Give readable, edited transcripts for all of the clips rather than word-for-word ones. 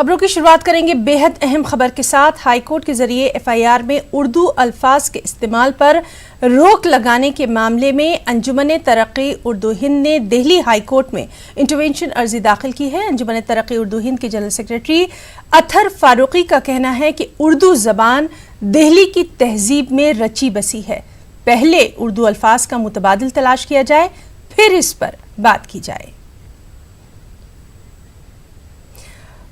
खबरों की शुरुआत करेंगे बेहद अहम खबर के साथ। हाईकोर्ट के जरिए एफआईआर में उर्दू अल्फाज के इस्तेमाल पर रोक लगाने के मामले में अंजुमन तरक्की उर्दू हिंद ने दिल्ली हाईकोर्ट में इंटरवेंशन अर्जी दाखिल की है। अंजुमन तरक्की उर्दू हिंद के जनरल सेक्रेटरी अतहर फारूकी का कहना है कि उर्दू जबान दिल्ली की तहजीब में रची बसी है। पहले उर्दू अल्फाज का मुतबादिल तलाश किया जाए, फिर इस पर बात की जाए।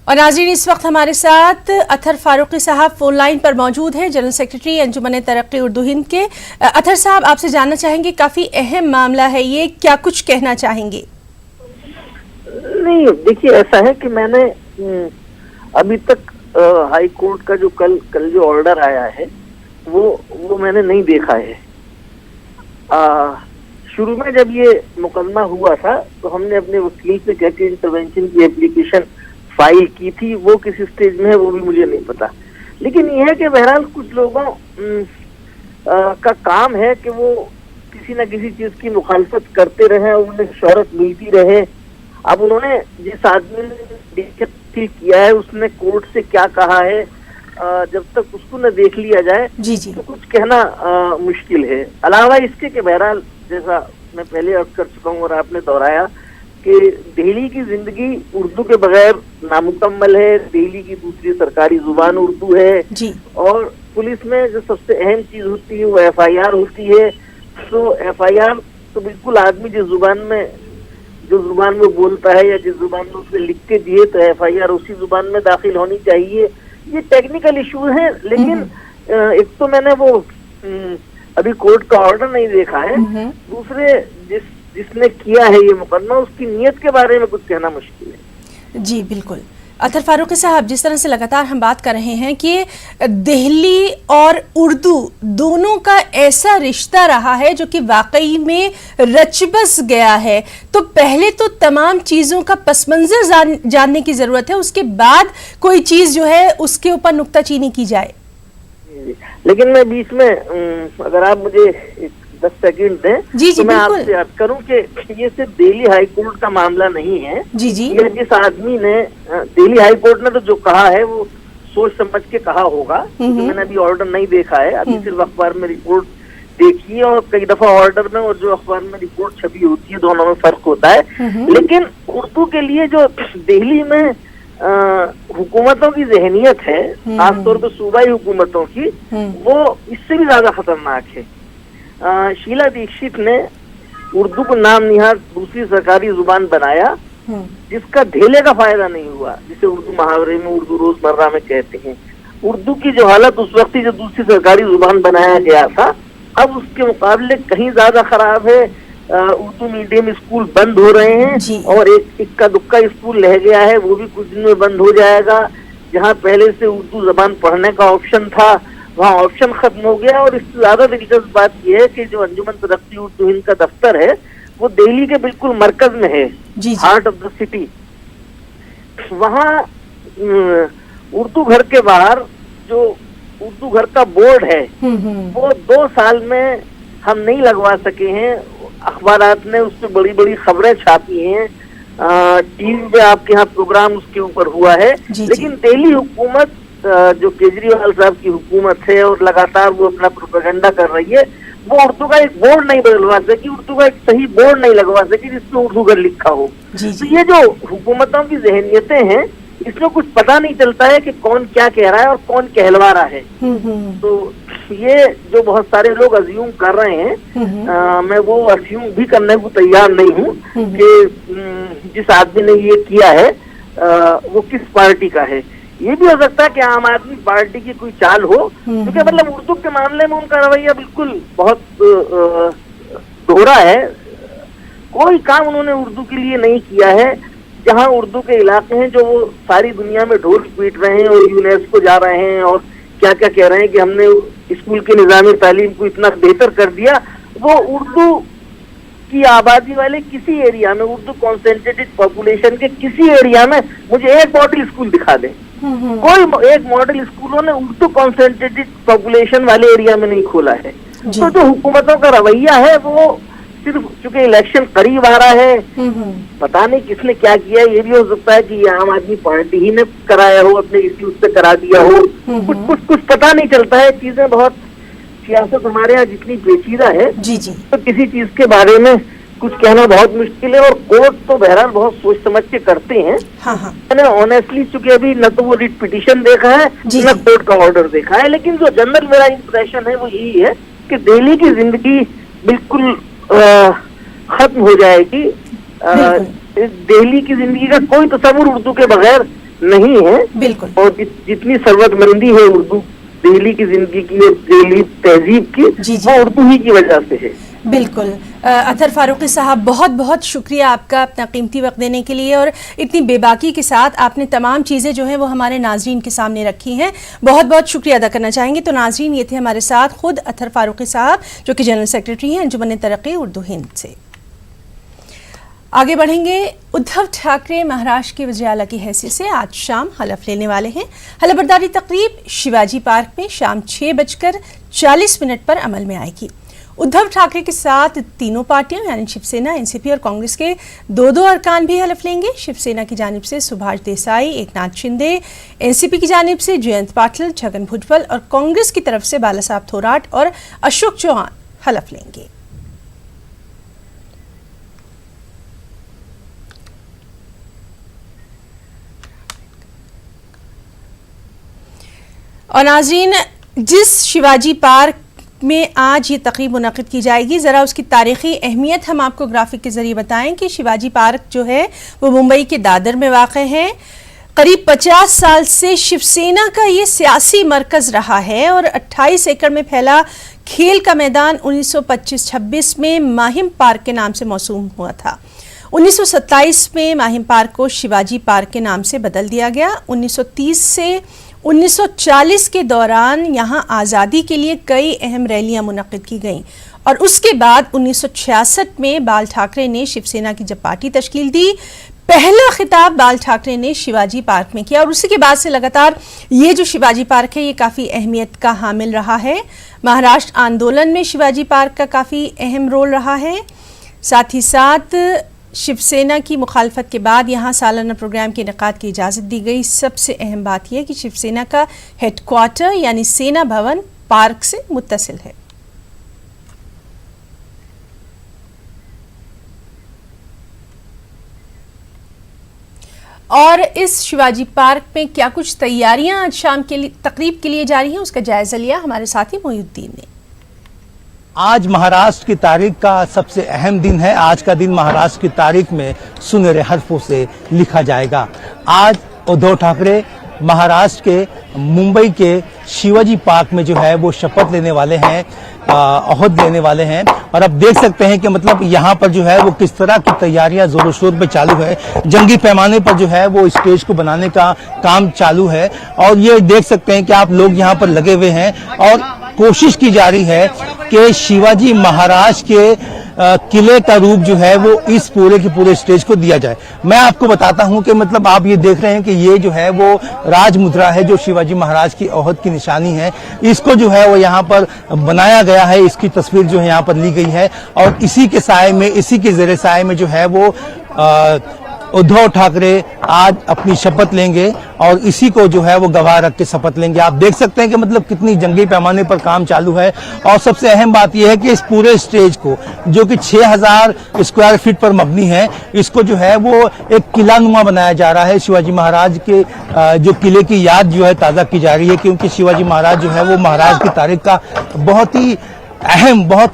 और नाज़रीन, इस वक्त हमारे साथ अतहर फारूकी साहब फोन लाइन पर मौजूद हैं, जनरल सेक्रेटरी अंजुमन तरक्की उर्दू हिंद के। अतहर साहब, आपसे जानना चाहेंगे, काफी अहम मामला है ये, क्या कुछ कहना चाहेंगे? नहीं, देखिए ऐसा है कि मैंने अभी तक हाई कोर्ट का जो कल जो ऑर्डर आया है वो मैंने नहीं देखा है। शुरू में जब ये मुकदमा हुआ था तो हमने अपने वकील से कह के इंटरवेंशन की एप्लीकेशन फाइल की थी। वो किस स्टेज में है वो भी मुझे नहीं पता, लेकिन यह है कि बहरहाल कुछ लोगों का काम है कि वो किसी न किसी चीज की मुखालफत करते रहे, उन्हें शोहरत मिलती रहे। अब उन्होंने जिस आदमी ने किया है उसने कोर्ट से क्या कहा है, जब तक उसको न देख लिया जाए जी तो कुछ कहना मुश्किल है। अलावा इसके कि बहरहाल जैसा मैं पहले अर्ज कर चुका हूँ और आपने दोहराया कि दिल्ली की जिंदगी उर्दू के बगैर नामुकम्मल है। दिल्ली की दूसरी सरकारी जुबान उर्दू है जी। और पुलिस में जो सबसे अहम चीज होती है वो एफआईआर होती है। तो एफआईआर तो बिल्कुल आदमी जो जुबान में बोलता है या जिस जुबान में उसने लिख के दिए तो एफआईआर उसी जुबान में दाखिल होनी चाहिए। ये टेक्निकल इशू है, लेकिन एक तो मैंने वो अभी कोर्ट का ऑर्डर नहीं देखा है, दूसरे जिसने किया है ये मुकदमा उसकी नीयत के बारे में कुछ कहना मुश्किल है। जी बिल्कुल। अतहर फारूकी साहब, जिस तरह से लगातार हम बात कर रहे हैं कि दिल्ली और उर्दू दोनों का ऐसा रिश्ता रहा है जो कि वाकई में रचबस गया है, तो पहले तो तमाम चीज़ों का पस मंज़र जानने की ज़रूरत है, उसके बाद कोई चीज़ जो है उसके ऊपर नुक्ताचीनी की जाए। लेकिन मैं बीच में अगर आप मुझे 10 सेकंड दें जी, तो मैं आपसे अर्ज करूं कि ये सिर्फ दिल्ली हाई कोर्ट का मामला नहीं है। जी जी। ये जिस आदमी ने दिल्ली हाई कोर्ट ने तो जो कहा है वो सोच समझ के कहा होगा। तो मैंने अभी ऑर्डर नहीं देखा है, अभी सिर्फ अखबार में रिपोर्ट देखी है और कई दफा ऑर्डर में और जो अखबार में रिपोर्ट छपी होती है दोनों में फर्क होता है। लेकिन उर्दू के लिए जो दिल्ली में हुकूमतों की जहनियत है, खासतौर पर सूबाई हुकूमतों की, वो इससे भी ज्यादा खतरनाक है। शीला दीक्षित ने उर्दू को नाम निहाद दूसरी सरकारी जुबान बनाया जिसका धेले का फायदा नहीं हुआ, जिसे उर्दू मुहावरे में, उर्दू रोजमर्रा में कहते हैं। उर्दू की जो हालत उस वक्त जो दूसरी सरकारी जुबान बनाया गया था, अब उसके मुकाबले कहीं ज्यादा खराब है। उर्दू मीडियम स्कूल बंद हो रहे हैं और एक इक्का दुक्का स्कूल रह गया है, वो भी कुछ दिन में बंद हो जाएगा। जहाँ पहले से उर्दू जबान पढ़ने का ऑप्शन था वहाँ ऑप्शन खत्म हो गया। और इससे ज्यादा दिलचस्प बात यह है कि जो अंजुमन तरक्की उर्दू हिंद का दफ्तर है वो दिल्ली के बिल्कुल मरकज में है, हार्ट ऑफ द सिटी। वहाँ उर्दू घर के बाहर जो उर्दू घर का बोर्ड है वो 2 साल में हम नहीं लगवा सके हैं। अखबारात ने उस पर बड़ी बड़ी खबरें छापी हैं, टीवी पे आपके यहाँ प्रोग्राम उसके ऊपर हुआ है। लेकिन दिल्ली हुकूमत जो केजरीवाल साहब की हुकूमत है और लगातार वो अपना प्रोपेगेंडा कर रही है, वो उर्दू का एक बोर्ड नहीं बदलवा सकी, उर्दू का एक सही बोर्ड नहीं लगवा सकी जिसमें उर्दू घर लिखा हो। तो ये जो हुकूमतों की जहनियतें हैं इसमें कुछ पता नहीं चलता है कि कौन क्या कह रहा है और कौन कहलवा रहा है। तो ये जो बहुत सारे लोग अज्यूम कर रहे हैं, मैं वो अज्यूम भी करने को तैयार नहीं हूँ कि जिस आदमी ने ये किया है वो किस पार्टी का है। ये भी हो सकता है कि आम आदमी पार्टी की कोई चाल हो, क्योंकि मतलब उर्दू के मामले में उनका रवैया बिल्कुल बहुत दोहरा है। कोई काम उन्होंने उर्दू के लिए नहीं किया है। जहां उर्दू के इलाके हैं जो वो सारी दुनिया में ढोल पीट रहे हैं और यूनेस्को जा रहे हैं और क्या क्या कह रहे हैं कि हमने स्कूल के निज़ाम तालीम को इतना बेहतर कर दिया, वो उर्दू की आबादी वाले किसी एरिया में, उर्दू कॉन्सेंट्रेटेड पॉपुलेशन के किसी एरिया में मुझे एक मॉडल स्कूल दिखा दें। कोई एक मॉडल स्कूलों ने उर्दू कॉन्सेंट्रेटेड पॉपुलेशन वाले एरिया में नहीं खोला है। तो जो हुकूमतों का रवैया है वो सिर्फ चूंकि इलेक्शन करीब आ रहा है, पता नहीं किसने क्या किया, ये भी हो सकता है कि आम आदमी पार्टी ही ने कराया हो, अपने इसी उससे करा दिया हो, कुछ पता नहीं चलता है। चीजें बहुत, सियासत हमारे यहाँ जितनी पेचीदा है जी जी, तो किसी चीज के बारे में कुछ कहना बहुत मुश्किल है। और कोर्ट तो बहरहाल बहुत सोच समझ के करते हैं। हाँ हाँ, मैंने ऑनेस्टली चूंकि अभी न तो वो रिट पिटीशन देखा है न कोर्ट का ऑर्डर देखा है, लेकिन जो जनरल मेरा इंप्रेशन है वो यही है कि दिल्ली की जिंदगी बिल्कुल खत्म हो जाएगी। दिल्ली की जिंदगी का कोई तस्वुर उर्दू के बगैर नहीं है। बिल्कुल। और जितनी सरवतमंदी है उर्दू दिल्ली की जिंदगी की और दिल्ली तहजीब की, वो उर्दू ही की वजह से है। बिल्कुल। अतहर फारूकी साहब, बहुत बहुत शुक्रिया आपका अपना कीमती वक्त देने के लिए, और इतनी बेबाकी के साथ आपने तमाम चीज़ें जो हैं वो हमारे नाजरीन के सामने रखी हैं। बहुत बहुत शुक्रिया अदा करना चाहेंगे। तो नाजरीन, ये थे हमारे साथ खुद अतहर फारूकी साहब, जो कि जनरल सेक्रेटरी हैं अंजुमन तरक्की उर्दू हिंद से। आगे बढ़ेंगे। उद्धव ठाकरे महाराष्ट्र के वज़ीर आला की हैसियत से आज शाम हलफ लेने वाले हैं। हलफबरदारी तकरीब शिवाजी पार्क में शाम 6:40 पर अमल में आएगी। उद्धव ठाकरे के साथ तीनों पार्टियों यानी शिवसेना, एनसीपी और कांग्रेस के दो अरकान भी हलफ लेंगे। शिवसेना की जानिब से सुभाष देसाई, एकनाथ शिंदे, एनसीपी की जानिब से जयंत पाटिल, छगन भुजबल और कांग्रेस की तरफ से बाला साहब थोराट और अशोक चौहान हलफ लेंगे। और नाज़रीन, जिस शिवाजी पार्क में आज ये तकरीब मुनक़िद की जाएगी, ज़रा उसकी तारीख़ी अहमियत हम आपको ग्राफिक के ज़रिए बताएं कि शिवाजी पार्क जो है वो मुंबई के दादर में वाक़ है। करीब 50 साल से शिवसेना का ये सियासी मरकज़ रहा है और 28 एकड़ में फैला खेल का मैदान 1925-26 में माहिम पार्क के नाम से मौसूम हुआ था। 1927 में माहिम पार्क को शिवाजी पार्क के नाम से बदल दिया गया। 1930 से 1940 के दौरान यहाँ आज़ादी के लिए कई अहम रैलियां मुनक़िद की गईं और उसके बाद 1966 में बाल ठाकरे ने शिवसेना की जब पार्टी तश्कील दी, पहला खिताब बाल ठाकरे ने शिवाजी पार्क में किया और उसी के बाद से लगातार ये जो शिवाजी पार्क है ये काफ़ी अहमियत का हामिल रहा है। महाराष्ट्र आंदोलन में शिवाजी पार्क का काफ़ी अहम रोल रहा है। साथ ही साथ शिवसेना की मुखालफत के बाद यहाँ सालाना प्रोग्राम के इनेकाद की इजाज़त दी गई। सबसे अहम बात यह कि शिवसेना का हेडक्वार्टर यानी सेना भवन पार्क से मुत्तसिल है। और इस शिवाजी पार्क में क्या कुछ तैयारियां आज शाम के लिए तकरीब के लिए जारी हैं, उसका जायजा लिया हमारे साथी मोहिउद्दीन ने। आज महाराष्ट्र की तारीख का सबसे अहम दिन है। आज का दिन महाराष्ट्र की तारीख में सुनहरे हरफों से लिखा जाएगा। आज उद्धव ठाकरे महाराष्ट्र के मुंबई के शिवाजी पार्क में जो है वो शपथ लेने वाले हैं, अहद लेने वाले हैं। और अब देख सकते हैं कि मतलब यहाँ पर जो है वो किस तरह की तैयारियां जोरों शोर पे चालू है। जंगी पैमाने पर जो है वो स्टेज को बनाने का काम चालू है और ये देख सकते हैं कि आप लोग यहाँ पर लगे हुए हैं और कोशिश की जा रही है कि शिवाजी महाराज के किले का रूप जो है वो इस पूरे के पूरे स्टेज को दिया जाए। मैं आपको बताता हूं कि मतलब आप ये देख रहे हैं कि ये जो है वो राज मुद्रा है जो शिवाजी महाराज की ओहद की निशानी है। इसको जो है वो यहाँ पर बनाया गया है, इसकी तस्वीर जो है यहाँ पर ली गई है और इसी के साए में, इसी के ज़ेरे साए में जो है वो उद्धव ठाकरे आज अपनी शपथ लेंगे और इसी को जो है वो गवाह रख के शपथ लेंगे। आप देख सकते हैं कि मतलब कितनी जंगी पैमाने पर काम चालू है। और सबसे अहम बात यह है कि इस पूरे स्टेज को जो कि 6000 स्क्वायर फीट पर मबनी है, इसको जो है वो एक किला नुमा बनाया जा रहा है। शिवाजी महाराज के जो किले की याद जो है ताज़ा की जा रही है, क्योंकि शिवाजी महाराज जो है वो महाराष्ट्र की तारीख का बहुत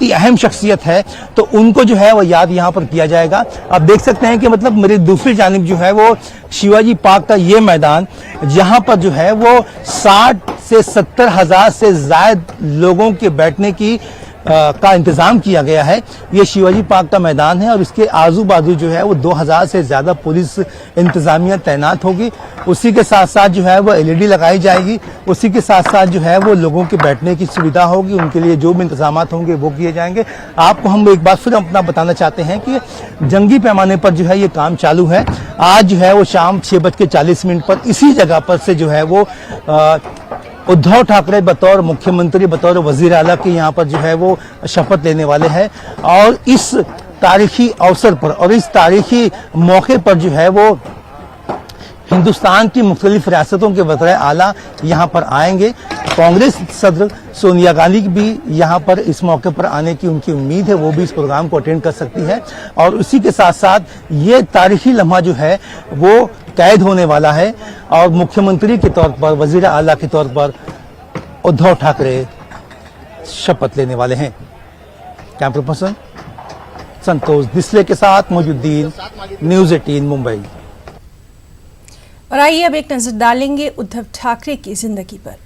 ही अहम शख्सियत है, तो उनको जो है वो याद यहाँ पर किया जाएगा। आप देख सकते हैं कि मतलब मेरी दूसरी जानिब जो है वो शिवाजी पार्क का ये मैदान, जहाँ पर जो है वो 60 से 70 हजार से ज्यादा लोगों के बैठने की का इंतजाम किया गया है। ये शिवाजी पार्क का मैदान है और इसके आजू बाजू जो है वो 2000 से ज्यादा पुलिस इंतजामिया तैनात होगी। उसी के साथ साथ जो है वो एलईडी लगाई जाएगी। उसी के साथ साथ जो है वो लोगों के बैठने की सुविधा होगी, उनके लिए जो भी इंतजाम होंगे वो किए जाएंगे। आपको हम एक बार फिर अपना बताना चाहते हैं कि जंगी पैमाने पर जो है ये काम चालू है। आज जो है वो शाम 6:40 पर इसी जगह पर से जो है वो उद्धव ठाकरे बतौर मुख्यमंत्री, बतौर वजीर आला के यहाँ पर जो है वो शपथ लेने वाले हैं और इस तारीखी अवसर पर और इस तारीखी मौके पर जो है वो हिंदुस्तान की मुख्तलिफ रियासतों के वज़ीर आला यहाँ पर आएंगे। कांग्रेस सदर सोनिया गांधी भी यहाँ पर इस मौके पर आने की उनकी उम्मीद है, वो भी इस प्रोग्राम को अटेंड कर सकती है। और उसी के साथ साथ ये तारीखी लम्हा जो है वो कैद होने वाला है और मुख्यमंत्री के तौर पर, वज़ीर आला के तौर पर उद्धव ठाकरे शपथ लेने वाले हैं। कैमरा पर्सन संतोष दिसले के साथ मोजुद्दीन, न्यूज़ 18 मुंबई। और आइए अब एक नजर डालेंगे उद्धव ठाकरे की जिंदगी पर।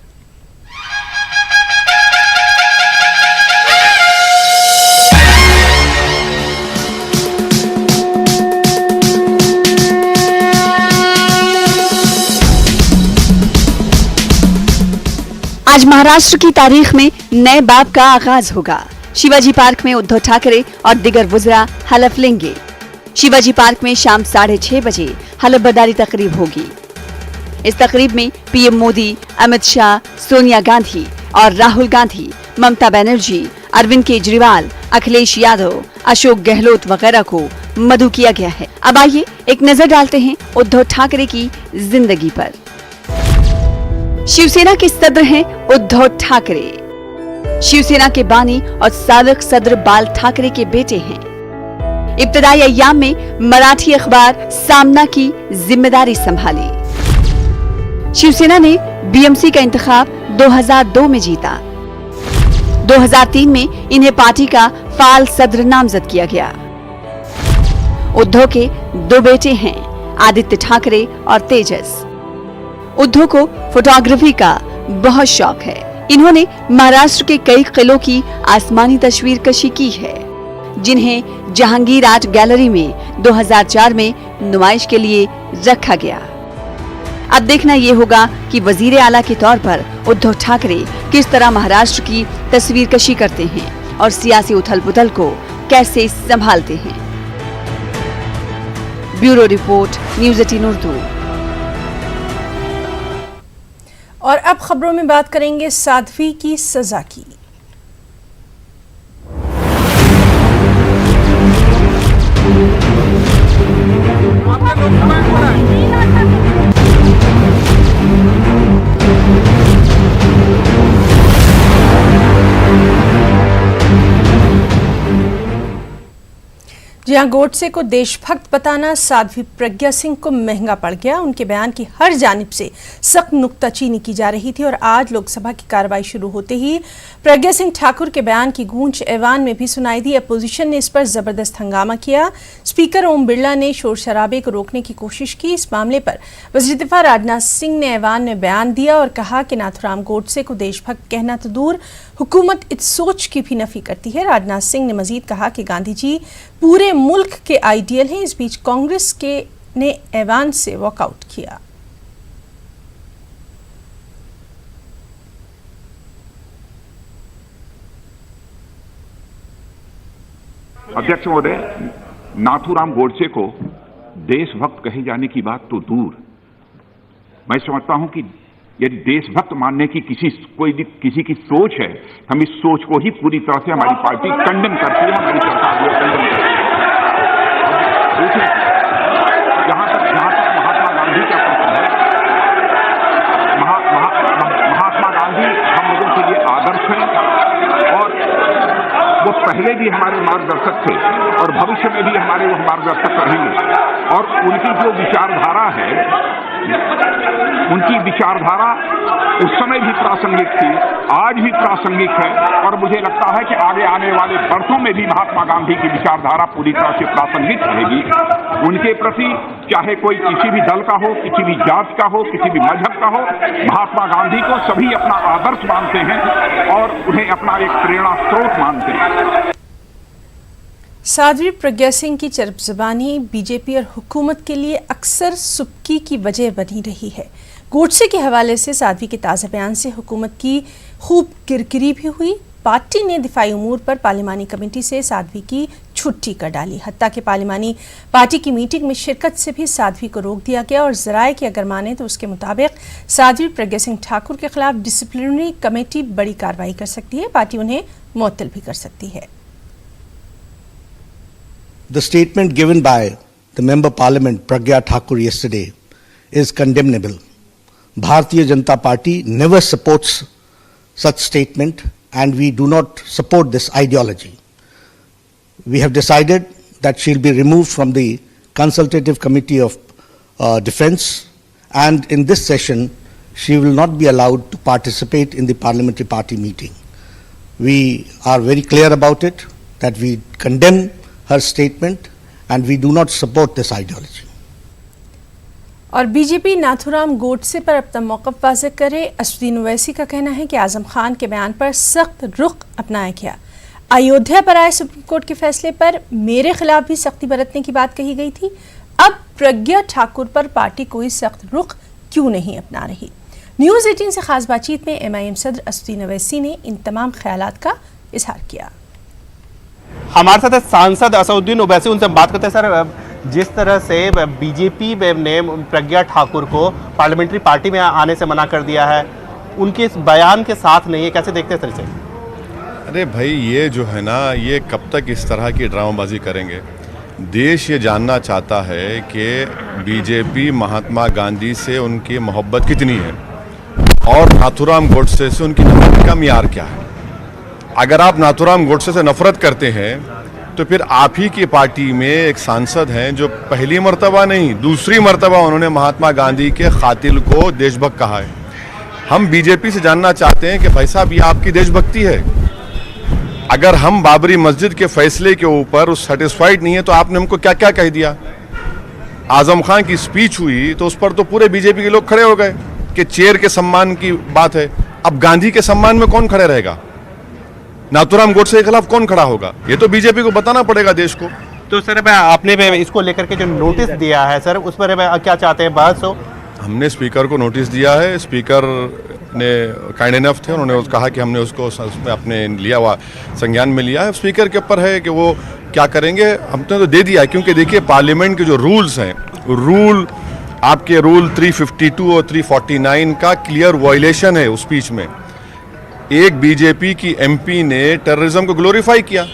आज महाराष्ट्र की तारीख में नए बाब का आगाज होगा। शिवाजी पार्क में उद्धव ठाकरे और दिगर वुज़रा हलफ लेंगे। शिवाजी पार्क में शाम 6:30 बजे हलफबरदारी तकरीब होगी। इस तकरीब में पीएम मोदी, अमित शाह, सोनिया गांधी और राहुल गांधी, ममता बनर्जी, अरविंद केजरीवाल, अखिलेश यादव, अशोक गहलोत वगैरह को मदऊ किया गया है। अब आइए एक नजर डालते हैं उद्धव ठाकरे की जिंदगी पर। शिवसेना के सदर हैं उद्धव ठाकरे। शिवसेना के बानी और साबिक सदर बाल ठाकरे के बेटे हैं। इब्तदाई अय्याम में मराठी अखबार सामना की जिम्मेदारी संभाली। शिवसेना ने बीएमसी का इंतखाब 2002 में जीता। 2003 में इन्हें पार्टी का फाल सदर नामजद किया गया। उद्धव के 2 बेटे हैं, आदित्य ठाकरे और तेजस। उद्धव को फोटोग्राफी का बहुत शौक है। इन्होंने महाराष्ट्र के कई किलों की आसमानी तस्वीर कशी की है, जिन्हें जहांगीर आर्ट गैलरी में 2004 में नुमाइश के लिए रखा गया। अब देखना ये होगा कि वजीर आला के तौर पर उद्धव ठाकरे किस तरह महाराष्ट्र की तस्वीर कशी करते हैं और सियासी उथल पुथल को कैसे संभालते हैं। Bureau report, news 18 Urdu. और अब खबरों में बात करेंगे साध्वी की सजा की। जहां गोडसे को देशभक्त बताना साध्वी प्रज्ञा सिंह को महंगा पड़ गया। उनके बयान की हर जानिब से सख्त नुक्ताचीनी की जा रही थी और आज लोकसभा की कार्रवाई शुरू होते ही प्रज्ञा सिंह ठाकुर के बयान की गूंज ऐवान में भी सुनाई दी। अपोजिशन ने इस पर जबरदस्त हंगामा किया। स्पीकर ओम बिरला ने शोर शराबे को रोकने की कोशिश की। इस मामले पर वज़ीर दिफा राजनाथ सिंह ने ऐवान में बयान दिया और कहा कि नाथुराम गोडसे को देशभक्त कहना तो दूर, हुकूमत इस सोच की भी नफी करती है। राजनाथ सिंह ने मजीद कहा कि गांधी जी पूरे मुल्क के आइडियल हैं। इस बीच कांग्रेस के ने ऐवान से वॉकआउट किया। अध्यक्ष महोदय, नाथुराम गोडसे को देशभक्त कहे जाने की बात तो दूर, मैं समझता हूं कि यदि देशभक्त मानने की किसी की सोच है, हम इस सोच को ही पूरी तरह से हमारी पार्टी कंडेम करती है, हमारी सरकार भी कंडेम करती है। दूसरी, जहां तक महात्मा गांधी का प्रश्न है, महात्मा गांधी हम लोगों के लिए आदर्श हैं और वो पहले भी हमारे मार्गदर्शक थे और भविष्य में भी हमारे वो मार्गदर्शक रहेंगे। और उनकी जो विचारधारा है, उनकी विचारधारा उस समय भी प्रासंगिक थी, आज भी प्रासंगिक है और मुझे लगता है कि आगे आने वाले वर्षों में भी महात्मा गांधी की विचारधारा पूरी तरह से प्रासंगिक रहेगी। उनके प्रति चाहे कोई किसी भी दल का हो, किसी भी जात का हो, किसी भी मजहब का हो, महात्मा गांधी को सभी अपना आदर्श मानते हैं और उन्हें अपना एक प्रेरणा स्रोत मानते हैं। साध्वी प्रज्ञा सिंह की चरबज़बानी बीजेपी और हुकूमत के लिए अक्सर सुबकी की वजह बनी रही है। गोडसे के हवाले से साध्वी के ताज़ा बयान से हुकूमत की खूब किरकिरी भी हुई। पार्टी ने दिफाई उमूर पर पार्लिमानी कमेटी से साध्वी की छुट्टी कर डाली। हत्ता कि पार्लिमानी पार्टी की मीटिंग में शिरकत से भी साध्वी को रोक दिया गया और ज़राए की अगर माने तो उसके मुताबिक साध्वी प्रज्ञा सिंह ठाकुर के खिलाफ डिसिप्लिनरी कमेटी बड़ी कार्रवाई कर सकती है। पार्टी उन्हें मुअत्तल भी कर सकती है। The statement given by the Member Parliament Pragya Thakur yesterday is condemnable. Bharatiya Janata Party never supports such statement, and we do not support this ideology. We have decided that she will be removed from the Consultative Committee of Defence, and in this session she will not be allowed to participate in the parliamentary party meeting. We are very clear about it, that we condemn her statement and we do not support this ideology. और BJP Nathuram Godse पर अपना मौक़िफ़ वाज़ेह करे। असदुद्दीन ओवैसी का कहना है कि आज़म खान के बयान पर सख्त रुख अपनाया गया। अयोध्या पर आए सुप्रीम कोर्ट के फैसले पर मेरे खिलाफ भी सख्ती बरतने की बात कही गई थी। अब प्रज्ञा ठाकुर पर पार्टी कोई सख्त रुख क्यों नहीं अपना रही? न्यूज़ 18 से खास बातचीत में MIM सदर असदुद्दीन ओवैसी ने इन तमाम ख्यालात का इजहार किया। हमारे साथ सांसद असदुद्दीन ओवैसी, उनसे बात करते हैं। सर, जिस तरह से बीजेपी ने प्रज्ञा ठाकुर को पार्लियामेंट्री पार्टी में आने से मना कर दिया है, उनके इस बयान के साथ नहीं है, कैसे देखते हैं सर इसे? अरे भाई, ये जो है ना, ये कब तक इस तरह की ड्रामाबाजी करेंगे? देश ये जानना चाहता है कि बीजेपी महात्मा गांधी से उनकी मोहब्बत कितनी है और नाथूराम गोडसे से उनकी नफरत का मियार क्या है। अगर आप नाथूराम गोडसे से नफरत करते हैं तो फिर आप ही की पार्टी में एक सांसद हैं जो पहली मर्तबा नहीं, दूसरी मर्तबा उन्होंने महात्मा गांधी के कातिल को देशभक्त कहा है। हम बीजेपी से जानना चाहते हैं कि भाई साहब, ये आपकी देशभक्ति है? अगर हम बाबरी मस्जिद के फैसले के ऊपर सेटिस्फाइड नहीं है तो आपने हमको क्या क्या कह दिया? आजम खान की स्पीच हुई तो उस पर तो पूरे बीजेपी के लोग खड़े हो गए कि चेयर के सम्मान की बात है। अब गांधी के सम्मान में कौन खड़े रहेगा? नाथूराम गोडसे के खिलाफ कौन खड़ा होगा? ये तो बीजेपी को बताना पड़ेगा देश को। तो सर, आपने इसको लेकर के जो नोटिस दिया है सर, उस पर क्या चाहते हैं बहस हो? हमने स्पीकर को नोटिस दिया है। स्पीकर ने काइंड इनफ थे, उन्होंने कहा कि हमने उसको उसमें अपने लिया हुआ संज्ञान में लिया है। स्पीकर के ऊपर है कि वो क्या करेंगे। हमने तो दे दिया है, क्योंकि देखिए पार्लियामेंट के जो रूल्स हैं, आपके रूल 352 और 349 का क्लियर वायलेशन है उस स्पीच में। एक बीजेपी की MP ने टेररिज्म को ग्लोरीफाई किया।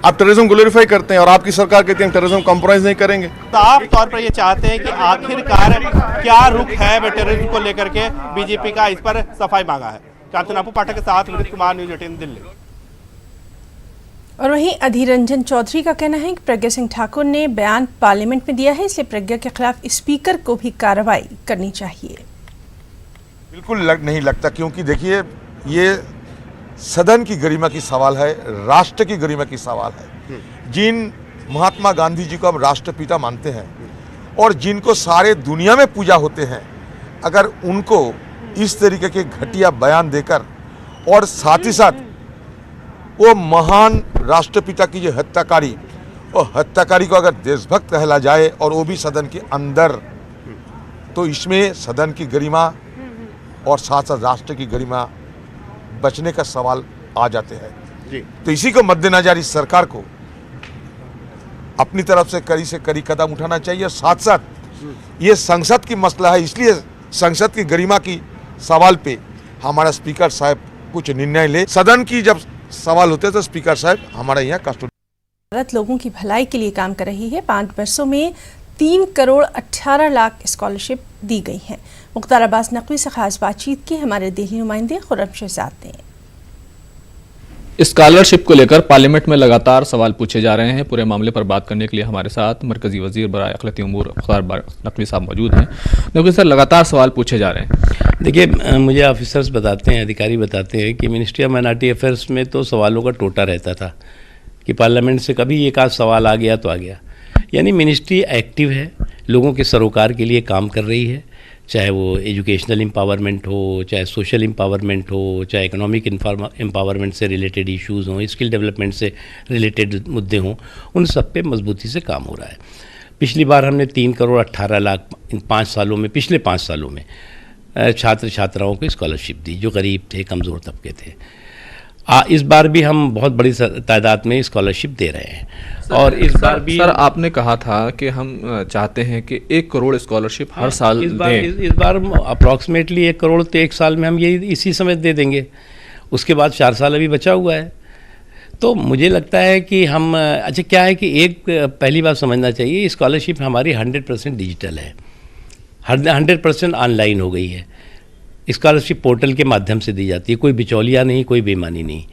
आप टेररिज्म ग्लोरीफाई करते हैं और आपकी सरकार कहती है टेररिज्म कॉम्प्रोमाइज नहीं करेंगे। साफ तौर पर ये चाहते हैं कि आखिरकार क्या रुख है टेररिज्म को लेकर के बीजेपी का, इस पर सफाई मांगा है। कांचनापू पाठक के साथ विनीत कुमार, न्यूज़ 18 दिल्ली। और वहीं अधीर रंजन चौधरी का कहना है कि प्रज्ञा सिंह ठाकुर ने बयान पार्लियामेंट में दिया है, इसलिए प्रज्ञा के खिलाफ स्पीकर को भी कार्रवाई करनी चाहिए। बिल्कुल नहीं लगता, क्योंकि देखिए ये सदन की गरिमा की सवाल है, राष्ट्र की गरिमा की सवाल है। जिन महात्मा गांधी जी को हम राष्ट्रपिता मानते हैं और जिनको सारे दुनिया में पूजा होते हैं, अगर उनको इस तरीके के घटिया बयान देकर और साथ ही साथ वो महान राष्ट्रपिता की जो हत्याकारी, और हत्याकारी को अगर देशभक्त कहला जाए और वो भी सदन के अंदर, तो इसमें सदन की गरिमा और साथ साथ राष्ट्र की गरिमा बचने का सवाल आ जाते हैं। तो इसी को मद्देनजर इस सरकार को अपनी तरफ से कड़ी कदम उठाना चाहिए। साथ साथ ये संसद की मसला है, इसलिए संसद की गरिमा की सवाल पे हमारा स्पीकर साहब कुछ निर्णय ले। सदन की जब सवाल होते हैं तो स्पीकर साहब हमारा यहाँ भारत लोगों की भलाई के लिए काम कर रही है। 5 वर्षों में 3 करोड़ 18 लाख स्कॉलरशिप दी गई है। मुख्तार अब्बास नकवी से खास बातचीत की हमारे दिल्ली नुमाइंदे खुर्रम शहजाद ने। स्कॉलरशिप को लेकर पार्लियामेंट में लगातार सवाल पूछे जा रहे हैं। पूरे मामले पर बात करने के लिए हमारे साथ मरकजी वजीर बराए अक़लियती उमूर मुख्तार नकवी साहब मौजूद हैं। नकवी सर, लगातार सवाल पूछे जा रहे हैं। देखिए, मुझे ऑफिसर्स बताते हैं, अधिकारी बताते हैं कि मिनिस्ट्री ऑफ माइनॉरिटी अफेयर्स में तो सवालों का टोटा रहता था कि पार्लियामेंट से कभी एक आध सवाल आ गया तो आ गया। यानी मिनिस्ट्री एक्टिव है, लोगों के सरोकार के लिए काम कर रही है, चाहे वो एजुकेशनल एम्पावरमेंट हो, चाहे सोशल एम्पावरमेंट हो, चाहे इकोनॉमिक एम्पावरमेंट से रिलेटेड इश्यूज़ हों, स्किल डेवलपमेंट से रिलेटेड मुद्दे हों, उन सब पे मजबूती से काम हो रहा है। पिछली बार हमने 3 करोड़ 18 लाख इन 5 सालों में, पिछले 5 सालों में छात्र छात्राओं को स्कॉलरशिप दी जो गरीब थे, कमज़ोर तबके थे। इस बार भी हम बहुत बड़ी तादाद में स्कॉलरशिप दे रहे हैं। और इस बार भी सर, आपने कहा था कि हम चाहते हैं कि 1 करोड़ स्कॉलरशिप हर साल इस बार अप्रॉक्सीमेटली 1 करोड़ तो एक साल में हम ये इसी समय दे देंगे। उसके बाद 4 साल अभी बचा हुआ है, तो मुझे लगता है कि हम अच्छा क्या है कि एक पहली बात समझना चाहिए, स्कॉलरशिप हमारी 100% डिजिटल है, 100% ऑनलाइन हो गई है। स्कॉलरशिप पोर्टल के माध्यम से दी जाती है, कोई बिचौलिया नहीं, कोई बेईमानी नहीं,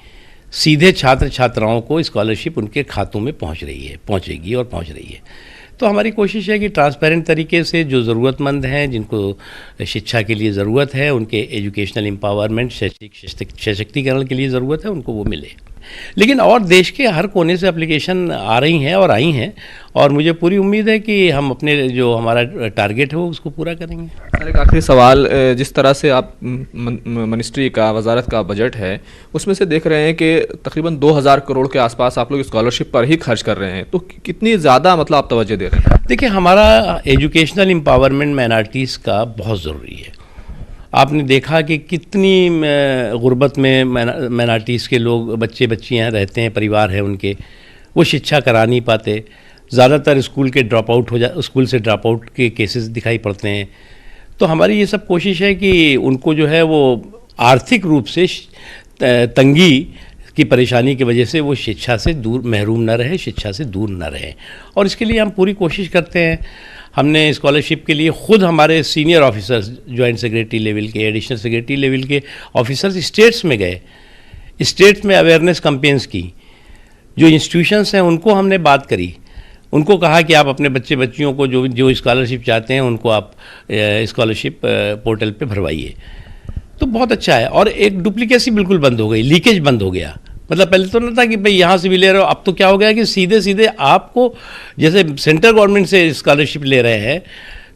सीधे छात्र छात्राओं को स्कॉलरशिप उनके खातों में पहुंच रही है, पहुंचेगी और पहुंच रही है। तो हमारी कोशिश है कि ट्रांसपेरेंट तरीके से जो ज़रूरतमंद हैं, जिनको शिक्षा के लिए ज़रूरत है, उनके एजुकेशनल एम्पावरमेंट, शैक्षिक सशक्तिकरण के लिए ज़रूरत है, उनको वो मिले। लेकिन और देश के हर कोने से एप्लीकेशन आ रही हैं और आई हैं, और मुझे पूरी उम्मीद है कि हम अपने जो हमारा टारगेट है वो उसको पूरा करेंगे। सर एक आखिरी सवाल, जिस तरह से आप मिनिस्ट्री का, वजारत का बजट है, उसमें से देख रहे हैं कि तकरीबन 2000 करोड़ के आसपास आप लोग स्कॉलरशिप पर ही खर्च कर रहे हैं, तो कितनी ज़्यादा मतलब आप तवज्जो दे रहे हैं? देखिए, हमारा एजुकेशनल एम्पावरमेंट माइनॉरिटीज़ का बहुत ज़रूरी है। आपने देखा कि कितनी गुर्बत में माइनॉरिटीज़ के लोग, बच्चे बच्चियाँ रहते हैं, परिवार है उनके, वो शिक्षा करा नहीं पाते, ज़्यादातर स्कूल से ड्रॉप आउट के केसेस दिखाई पड़ते हैं। तो हमारी ये सब कोशिश है कि उनको जो है वो आर्थिक रूप से तंगी की परेशानी की वजह से वो शिक्षा से दूर महरूम न रहे, शिक्षा से दूर न रहे, और इसके लिए हम पूरी कोशिश करते हैं। हमने स्कॉलरशिप के लिए खुद हमारे senior officers, joint secretary level के, एडिशनल सेक्रेटरी लेवल के ऑफिसर्स स्टेट्स में गए, स्टेट्स में अवेयरनेस कैंपेन्स की, जो इंस्टीट्यूशंस हैं उनको हमने बात करी, उनको कहा कि आप अपने बच्चे बच्चियों को जो स्कॉलरशिप चाहते हैं उनको आप स्कॉलरशिप पोर्टल पे भरवाइए। तो बहुत अच्छा है, और एक डुप्लीकेसी बिल्कुल बंद हो गई, लीकेज बंद हो गया। मतलब पहले तो ना था कि भाई यहाँ से भी ले रहे हो, अब तो क्या हो गया कि सीधे सीधे आपको, जैसे सेंट्रल गवर्नमेंट से स्कॉलरशिप ले रहे हैं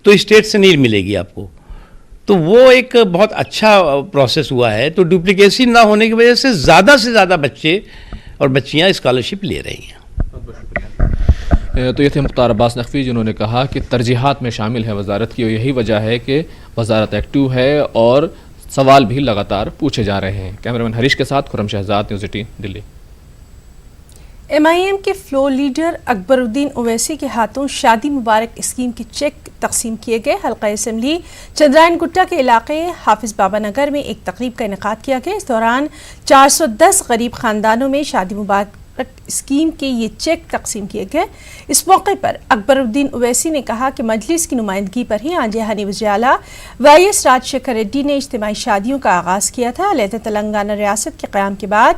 तो स्टेट से नहीं मिलेगी आपको, तो वो एक बहुत अच्छा प्रोसेस हुआ है। तो डुप्लीकेसी ना होने की वजह से ज़्यादा बच्चे और बच्चियाँ स्कॉलरशिप ले रही हैं। तो ये थे मुख्तार अब्बास नकवी, जिन्होंने कहा कि तरजीहात में शामिल है वजारत की, और यही वजह है कि वजारत एक्टिव है और सवाल भी लगातार पूछे जा रहे हैं। कैमरामैन हरीश के साथ खुरम शहजाद, न्यूज़ 18 दिल्ली। MIM के फ्लोर लीडर अकबरुद्दीन ओवैसी के हाथों शादी मुबारक स्कीम के चेक तकसीम किए गए। हल्का असम्बली चंद्रायन गुट्टा के इलाके हाफिज बाबा नगर में एक तकरीब का इनेकाद किया गया। इस दौरान 410 गरीब खानदानों में शादी मुबारक स्कीम के ये चेक तकसीम किए गए। इस मौके पर अकबरुद्दीन ओवैसी ने कहा कि मजलिस की नुमाइंदगी पर ही आंजे हनी वज़ीर-ए-आला YS राजशेखर रेड्डी ने इज्तिमाई शादियों का आगाज़ किया था। अलहदा तेलंगाना रियासत के क़याम के बाद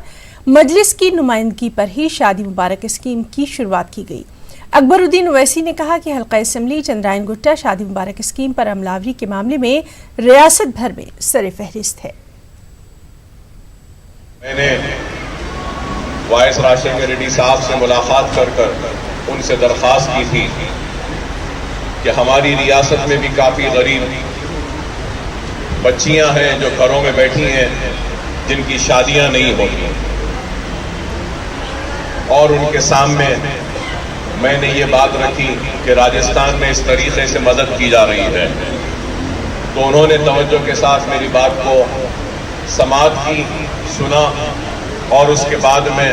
मजलिस की नुमाइंदगी पर ही शादी मुबारक स्कीम की शुरुआत की गई। अकबरुद्दीन ओवैसी ने कहा कि हल्का असम्बली चंद्रायन गुट्टा शादी मुबारक स्कीम पर अमलावरी के मामले में रियासत भर में सरे फहरिस्त है। मैंने YS राजशेखर रेड्डी साहब से मुलाकात कर उनसे दरख्वास्त की थी कि हमारी रियासत में भी काफ़ी गरीब बच्चियां हैं जो घरों में बैठी हैं, जिनकी शादियां नहीं होती, और उनके सामने मैंने ये बात रखी कि राजस्थान में इस तरीके से मदद की जा रही है। तो उन्होंने तवज्जो के साथ मेरी बात को समाअत की, सुना, और उसके बाद में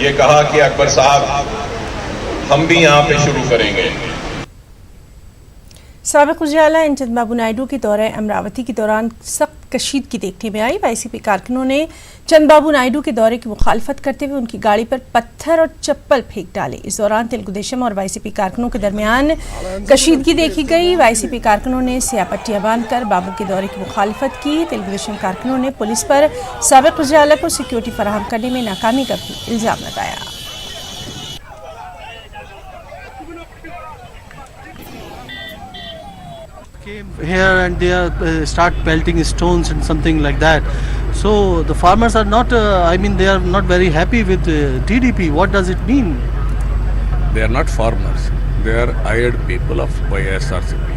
ये कहा कि अकबर साहब हम भी यहाँ पे शुरू करेंगे। साबिक़ वज़ीर-ए-आला चंद्रबाबू नायडू के दौरे अमरावती के दौरान सख्त कशीदगी देखने में आई। YCP कारकुनों ने चंद्रबाबू नायडू के दौरे की मुखालफत करते हुए उनकी गाड़ी पर पत्थर और चप्पल फेंक डाले। इस दौरान तेलुगु देशम और YCP कारकुनों के दरमियान कशीदगी देखी गई। YCP कारकुनों ने स्यापट्टियां बांधकर बाबू के दौरे की मुखालफत की। तेलुगु देशम कारकुनों ने पुलिस पर साबिक़ वज़ीर-ए-आला को सिक्योरिटी फराहम करने में नाकामी का भी इल्ज़ाम लगाया। Came here and they start pelting stones and something like that. So the farmers are not, they are not very happy with TDP. What does it mean? They are not farmers. They are hired people of YSRCP.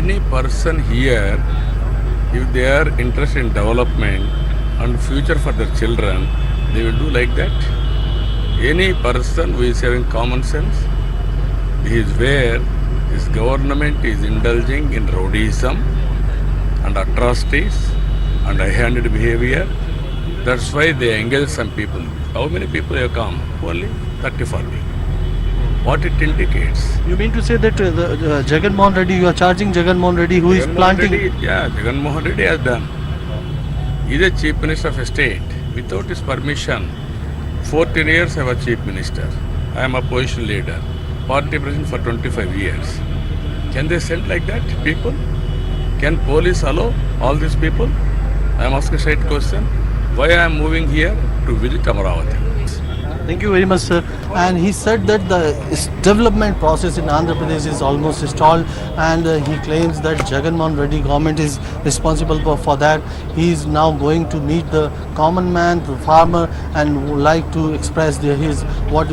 Any person here, if they are interested in development and future for their children, they will do like that. Any person who is having common sense, he is where this government is indulging in rowdyism and atrocities and high-handed behavior. That's why they engage some people. How many people have come? Only 30-40. What it indicates? You mean to say that Jagan Mohan Reddy, you are charging Jagan Mohan Reddy who is planting? Jagan Mohan Reddy has done. He is the Chief Minister of a state. without his permission. 14 years I was chief minister. I am a opposition leader, party president for 25 years. Can they send like that people? Can police allow all these people? I am asking a straight question. Why I am moving here to visit Amaravati? Thank you very much, sir. And he said that the development process in Andhra Pradesh is almost stalled, and he claims that Jagan Mohan Reddy government is responsible for that. He is now going to meet the common man, the farmer, and would like to express his what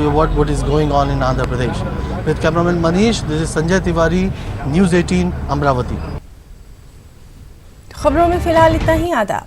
is going on in Andhra Pradesh. With cameraman Manish, this is Sanjay Tiwari, News 18, Amravati. खबरों में फिलहाल इतना ही। आदाब।